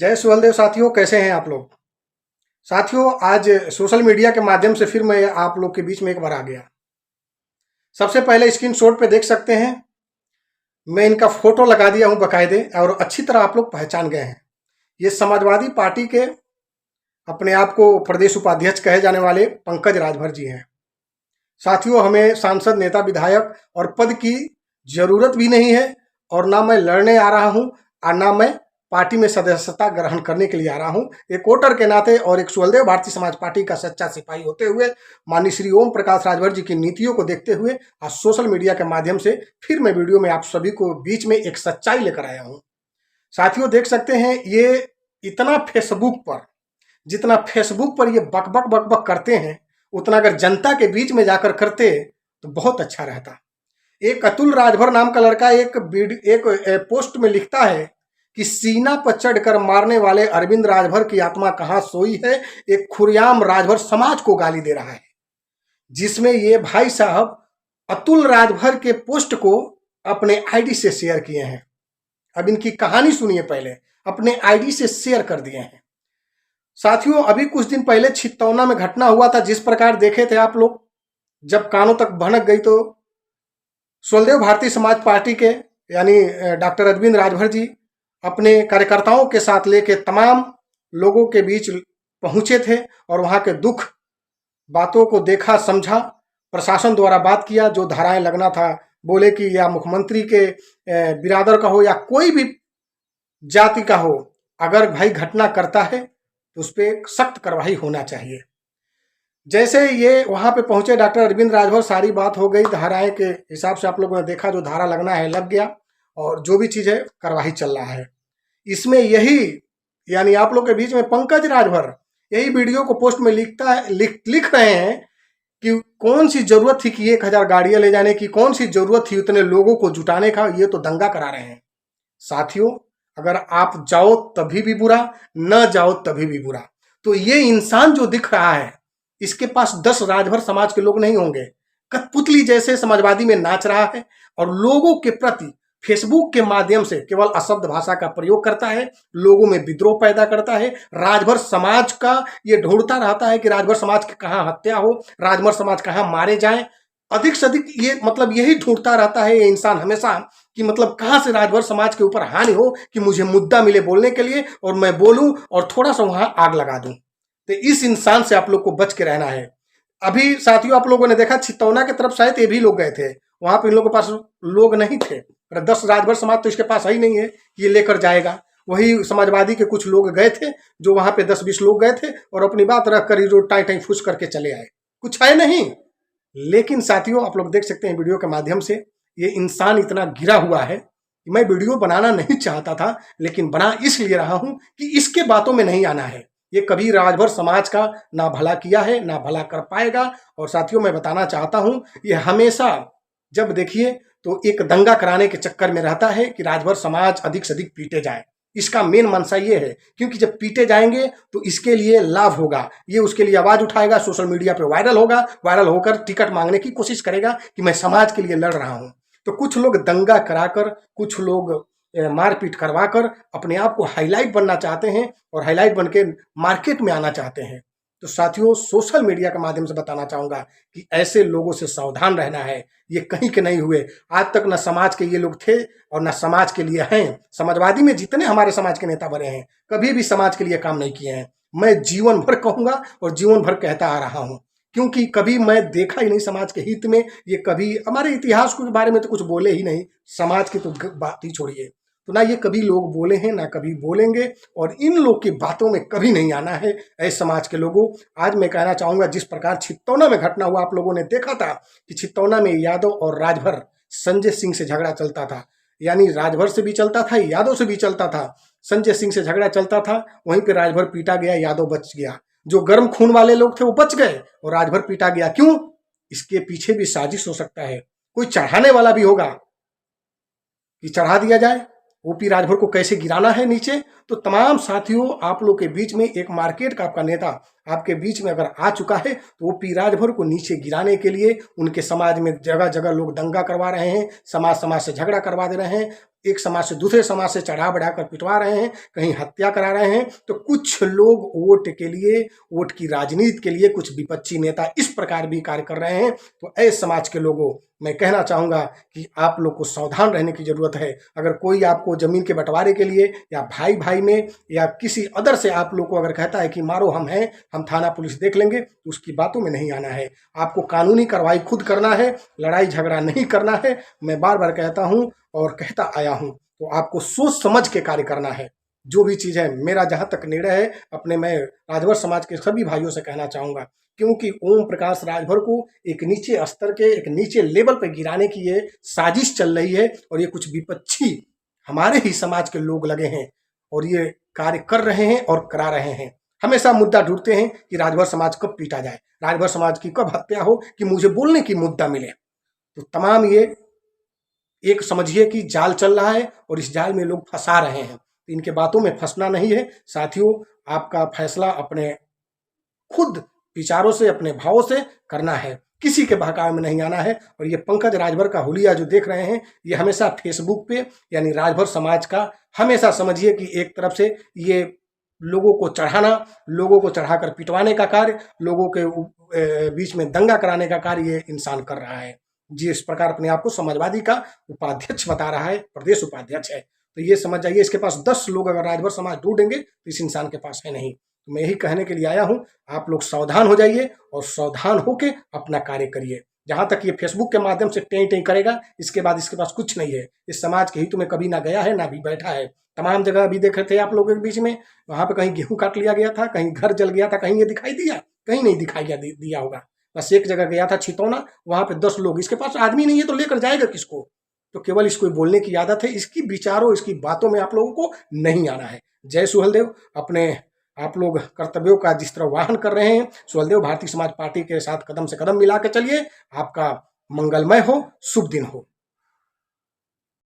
जय सुहलदेव साथियों, कैसे हैं आप लोग। साथियों, आज सोशल मीडिया के माध्यम से फिर मैं आप लोग के बीच में एक बार आ गया। सबसे पहले स्क्रीनशॉट पे देख सकते हैं, मैं इनका फोटो लगा दिया हूं बकायदे, और अच्छी तरह आप लोग पहचान गए हैं। ये समाजवादी पार्टी के अपने आप को प्रदेश उपाध्यक्ष कहे जाने वाले पंकज राजभर जी हैं। साथियों, हमें सांसद, नेता, विधायक और पद की जरूरत भी नहीं है, और ना मैं लड़ने आ रहा हूं और ना मैं पार्टी में सदस्यता ग्रहण करने के लिए आ रहा हूं। एक वोटर के नाते और एक सुहलदेव भारतीय समाज पार्टी का सच्चा सिपाही होते हुए, माननीय श्री ओम प्रकाश राजभर जी की नीतियों को देखते हुए आज सोशल मीडिया के माध्यम से फिर मैं वीडियो में आप सभी को बीच में एक सच्चाई लेकर आया हूं। साथियों, देख सकते हैं, ये इतना फेसबुक पर, जितना फेसबुक पर ये बक बक बक बक करते हैं, उतना अगर जनता के बीच में जाकर करते तो बहुत अच्छा रहता। एक अतुल राजभर नाम का लड़का एक पोस्ट में लिखता है कि सीना पर चढ़कर मारने वाले अरविंद राजभर की आत्मा कहां सोई है। एक खुर्याम राजभर समाज को गाली दे रहा है, जिसमें ये भाई साहब अतुल राजभर के पोस्ट को अपने आईडी से शेयर किए हैं। अब इनकी कहानी सुनिए, पहले अपने आईडी से शेयर कर दिए हैं। साथियों, अभी कुछ दिन पहले छितौना में घटना हुआ था, जिस प्रकार देखे थे आप लोग, जब कानों तक भनक गई तो सुहलदेव भारतीय समाज पार्टी के यानी डॉक्टर अरविंद राजभर जी अपने कार्यकर्ताओं के साथ लेके तमाम लोगों के बीच पहुंचे थे और वहां के दुख बातों को देखा, समझा, प्रशासन द्वारा बात किया, जो धाराएं लगना था बोले कि या मुख्यमंत्री के बिरादर का हो या कोई भी जाति का हो, अगर भाई घटना करता है तो उस पर सख्त कार्रवाई होना चाहिए। जैसे ये वहां पे पहुंचे डॉक्टर अरविंद राजभर, सारी बात हो गई, धाराएं के हिसाब से आप लोगों ने देखा, जो धारा लगना है लग गया, और जो भी चीज है कार्रवाई चल रहा है। इसमें यही यानी आप लोग के बीच में पंकज राजभर यही वीडियो को पोस्ट में लिख रहे हैं कि कौन सी जरूरत थी कि 1000 गाड़ियां ले जाने की, कौन सी जरूरत थी उतने लोगों को जुटाने का, ये तो दंगा करा रहे हैं। साथियों, अगर आप जाओ तभी भी बुरा, न जाओ तभी भी बुरा। तो ये इंसान जो दिख रहा है, इसके पास 10 राजभर समाज के लोग नहीं होंगे। कठपुतली जैसे समाजवादी में नाच रहा है और लोगों के प्रति फेसबुक के माध्यम से केवल अशब्द भाषा का प्रयोग करता है, लोगों में विद्रोह पैदा करता है। राजभर समाज का ये ढूंढता रहता है कि राजभर समाज की कहां हत्या हो, राजभर समाज कहां मारे जाएं, अधिक से अधिक ये मतलब यही ढूंढता रहता है ये इंसान हमेशा कि मतलब कहां से राजभर समाज के ऊपर हानि हो कि मुझे मुद्दा मिले बोलने के लिए और मैं बोलूं और थोड़ा सा वहां आग लगा दूं। तो इस इंसान से आप लोग को बच के रहना है। अभी साथियों, आप लोगों ने देखा छितौना की तरफ शायद ये भी लोग गए थे, वहां पे इन लोगों के पास लोग नहीं थे। 10 राजभर समाज तो इसके पास है ही नहीं है कि ये लेकर जाएगा। वही समाजवादी के कुछ लोग गए थे, जो वहां पे 10-20 लोग गए थे और अपनी बात रख कर जो टाई टाई फूस करके चले आए, कुछ है नहीं। लेकिन साथियों, आप लोग देख सकते हैं वीडियो के माध्यम से, ये इंसान इतना गिरा हुआ है कि मैं वीडियो बनाना नहीं चाहता था, लेकिन बना इसलिए रहा हूं कि इसके बातों में नहीं आना है। ये कभी राजभर समाज का ना भला किया है, ना भला कर पाएगा। और साथियों, मैं बताना चाहता हूं, ये हमेशा जब देखिए तो एक दंगा कराने के चक्कर में रहता है कि राजभर समाज अधिक से अधिक पीटे जाए। इसका मेन मंशा ये है, क्योंकि जब पीटे जाएंगे तो इसके लिए लाभ होगा, ये उसके लिए आवाज उठाएगा, सोशल मीडिया पे वायरल होगा, वायरल होकर टिकट मांगने की कोशिश करेगा कि मैं समाज के लिए लड़ रहा हूं। तो कुछ लोग दंगा कराकर, कुछ लोग मारपीट करवाकर अपने आप को हाईलाइट बनना चाहते हैं और हाईलाइट बन के मार्केट में आना चाहते हैं। तो साथियों, सोशल मीडिया के माध्यम से बताना चाहूंगा कि ऐसे लोगों से सावधान रहना है। ये कहीं के नहीं हुए, आज तक न समाज के ये लोग थे और न समाज के लिए हैं। समाजवादी में जितने हमारे समाज के नेता बने हैं, कभी भी समाज के लिए काम नहीं किए हैं। मैं जीवन भर कहूंगा और जीवन भर कहता आ रहा हूं, क्योंकि कभी मैं देखा ही नहीं समाज के हित में। ये कभी हमारे इतिहास के बारे में तो कुछ बोले ही नहीं, समाज की तो बात ही छोड़िए। तो ना ये कभी लोग बोले हैं, ना कभी बोलेंगे, और इन लोग की बातों में कभी नहीं आना है। ऐसे समाज के लोगों, आज मैं कहना चाहूंगा, जिस प्रकार छितौना में घटना हुआ, आप लोगों ने देखा था कि छितौना में यादव और राजभर, संजय सिंह से झगड़ा चलता था, यानी राजभर से भी चलता था, यादव से भी चलता था, संजय सिंह से झगड़ा चलता था। वहीं पर राजभर पीटा गया, यादव बच गया। जो गर्म खून वाले लोग थे वो बच गए और राजभर पीटा गया। क्यों? इसके पीछे भी साजिश हो सकता है, कोई चढ़ाने वाला भी होगा कि चढ़ा दिया जाए, ओपी राजभर को कैसे गिराना है नीचे। तो तमाम साथियों, आप लोग के बीच में एक मार्केट का आपका नेता आपके बीच में अगर आ चुका है, तो ओपी राजभर को नीचे गिराने के लिए उनके समाज में जगह जगह लोग दंगा करवा रहे हैं, समाज समाज से झगड़ा करवा दे रहे हैं। एक समाज से दूसरे समाज से चढ़ा बढ़ा कर पिटवा रहे हैं, कहीं हत्या करा रहे हैं। तो कुछ लोग वोट के लिए, वोट की राजनीति के लिए कुछ विपक्षी नेता इस प्रकार भी कार्य कर रहे हैं। तो ऐसे समाज के लोगों, मैं कहना चाहूँगा कि आप लोग को सावधान रहने की ज़रूरत है। अगर कोई आपको ज़मीन के बंटवारे के लिए या भाई भाई में या किसी अदर से आप लोग को अगर कहता है कि मारो हम हैं, हम थाना पुलिस देख लेंगे, तो उसकी बातों में नहीं आना है। आपको कानूनी कार्रवाई खुद करना है, लड़ाई झगड़ा नहीं करना है। मैं बार बार कहता हूँ और कहता आया हूँ, तो आपको सोच समझ के कार्य करना है। जो भी चीज़ है, मेरा जहाँ तक निर्णय है, अपने मैं राजभर समाज के सभी भाइयों से कहना चाहूँगा, क्योंकि ओम प्रकाश राजभर को एक नीचे स्तर के, एक नीचे लेवल पे गिराने की ये साजिश चल रही है। और ये कुछ विपक्षी हमारे ही समाज के लोग लगे हैं और ये कार्य कर रहे हैं और करा रहे हैं। हमेशा मुद्दा ढूंढते हैं कि राजभर समाज कब पीटा जाए, राजभर समाज की कब हत्या हो, कि मुझे बोलने की मुद्दा मिले। तो तमाम ये एक समझिए कि जाल चल रहा है और इस जाल में लोग फंसा रहे हैं। तो इनके बातों में फंसना नहीं है साथियों। आपका फैसला अपने खुद विचारों से, अपने भावों से करना है, किसी के बहकावे में नहीं आना है। और ये पंकज राजभर का हुलिया जो देख रहे हैं, ये हमेशा फेसबुक पे यानी राजभर समाज का, हमेशा समझिए कि एक तरफ से ये लोगों को चढ़ाना, लोगों को चढ़ाकर पिटवाने का कार्य, लोगों के बीच में दंगा कराने का कार्य ये इंसान कर रहा है। जिस प्रकार अपने आप को समाजवादी का उपाध्यक्ष बता रहा है, प्रदेश उपाध्यक्ष है, तो ये समझ जाइए इसके पास 10 लोग अगर राजभर समाज ढूंढेंगे तो इस इंसान के पास है नहीं। तो मैं यही कहने के लिए आया हूँ, आप लोग सावधान हो जाइए और सावधान होके अपना कार्य करिए। जहाँ तक ये फेसबुक के माध्यम से टें टें करेगा, इसके बाद इसके पास कुछ नहीं है। इस समाज के हित में कभी ना गया है ना भी बैठा है। तमाम जगह अभी देख रहे थे आप लोगों के बीच में, वहाँ पे कहीं गेहूं काट लिया गया था, कहीं घर जल गया था, कहीं ये दिखाई दिया, कहीं नहीं दिखाई दिया होगा। बस एक जगह गया था छितौना, वहाँ पे 10 लोग, इसके पास आदमी नहीं है तो लेकर जाएगा किसको। तो केवल इसको बोलने की आदत है, इसकी विचारों, इसकी बातों में आप लोगों को नहीं आना है। जय सुहेलदेव। अपने आप लोग कर्तव्यों का जिस तरह वाहन कर रहे हैं, सुहेलदेव भारतीय समाज पार्टी के साथ कदम से कदम मिला के चलिए। आपका मंगलमय हो, शुभ दिन हो।